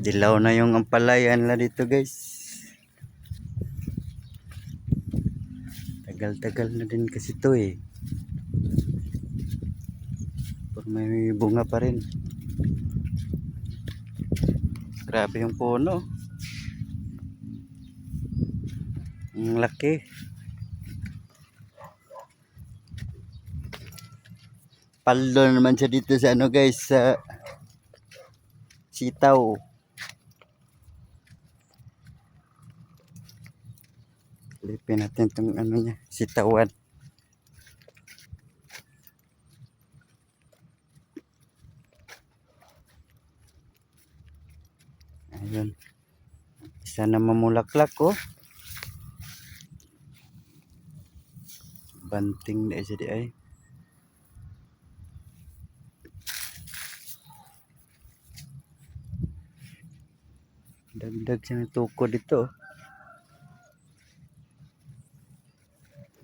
Dilaw na yung ampalayan na dito guys. Tagal-tagal na din kasi to eh. Pero may bunga pa rin. Grabe yung puno. Ang laki. Paldo naman siya dito sa ano guys, sa sitaw. Lipin natin itong ano niya, sitawan. Ayun. Isa na mamulaklak oh. Banting na isa di ay. Dagdag siya ng tuko dito.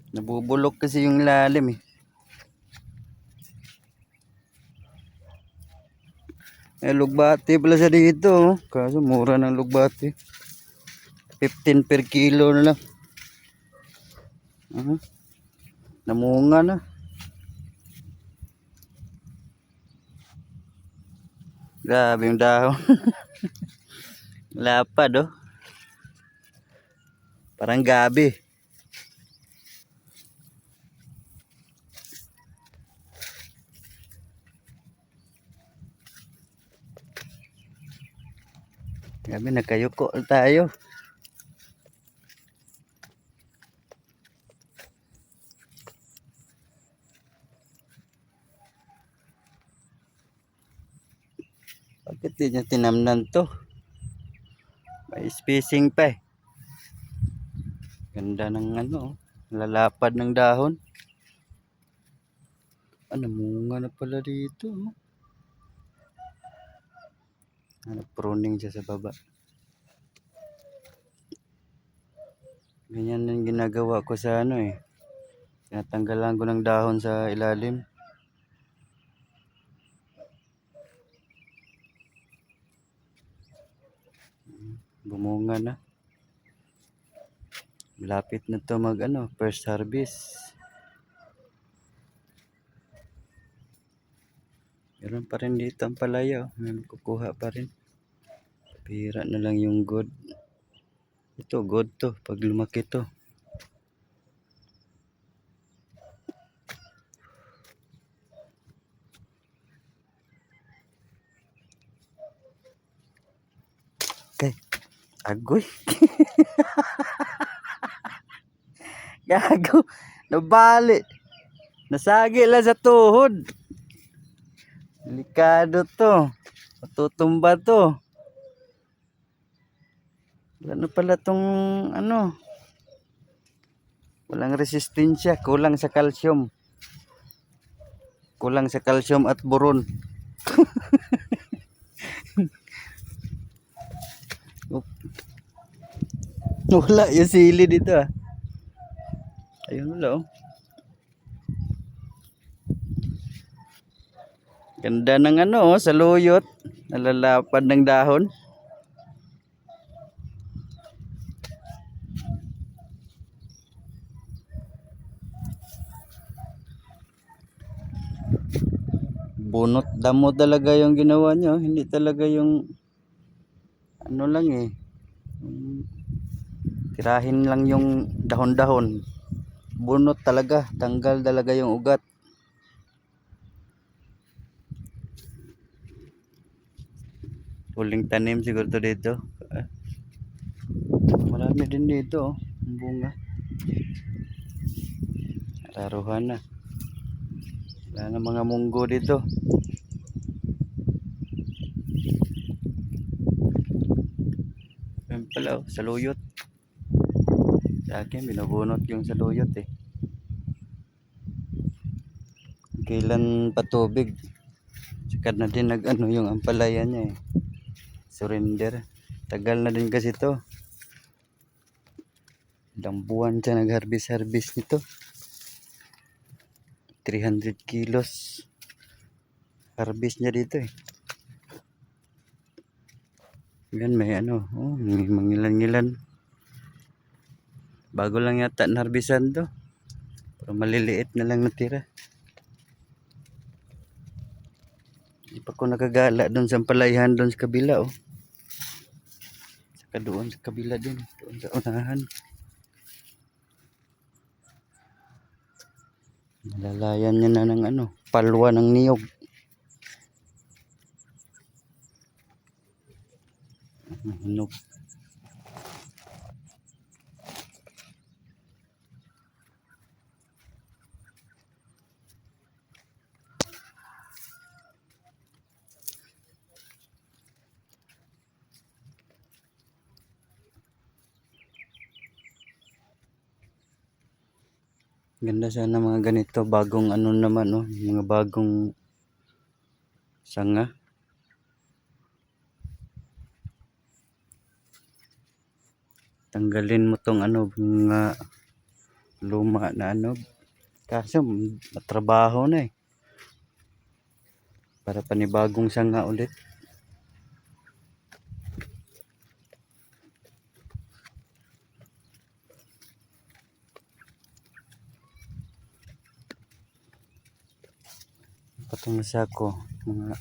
Nabubulok kasi yung lalim eh. Lugbati pala siya dito oh. Kaso mura ng lugbati. 15 per kilo na lang. Namunga na. Grabe yung dahon. Lapad oh. Parang gabi. Grabe, nagkayuko tayo. Bakit di niya tinamnan to? May spacing pa eh. Ganda ng ano, lalapad ng dahon. Namunga na pala dito. Pruning siya sa baba. Ganyan yung ginagawa ko sa ano eh. Tinatanggalan ko ng dahon sa ilalim. Bumunga na. Malapit na to mag ano, first harvest. Meron pa rin dito ang palaya. May kukuha pa rin. Pira na lang yung good. Ito good to pag lumaki to. Okay. Agoy. Gago. Nabali. Nasagi lang sa tuhod. Delikado to. Matutumba to. Ano pala tong ano? Walang resistensya. Kulang sa calcium. Kulang sa calcium at boron. Wala yung sili dito ah. Ayun wala oh. Ganda ng ano oh, saluyot. Nalalapad ng dahon. Bunot damo talaga yung ginawa nyo. Hindi talaga yung ano lang eh. Tirahin lang yung dahon-dahon. Bunot talaga. Tanggal talaga yung ugat. Huling tanim siguro to dito. Marami din dito oh. Bunga. Raruhan na. Wala na mga munggo dito. Ayan pala oh, saluyot. Sa akin binubunot yung saluyot eh. Kailan patubig. Sikat na din nag ano yung ampalaya niya eh. Surrender. Tagal na din kasi to. Ilang buwan siya nag-harvest nito. 300 kilos harvest niya dito eh. Yan may ano, oh, may mangilan-ngilan. Bago lang yata narbisan to. Pero maliliit na lang natira. Hindi pa ko nakagala doon sa palayan doon sa kabila, oh. Saka doon sa kabila din. Doon sa unahan. Nalalayan niya na ng ano, palwa ng niyog. Hinog. Ganda sana mga ganito, bagong ano naman, oh, mga bagong sanga. Tanggalin mo tong ano, mga luma na ano. Kaso matrabaho na eh. Para panibagong sanga ulit. Patong na sako, mga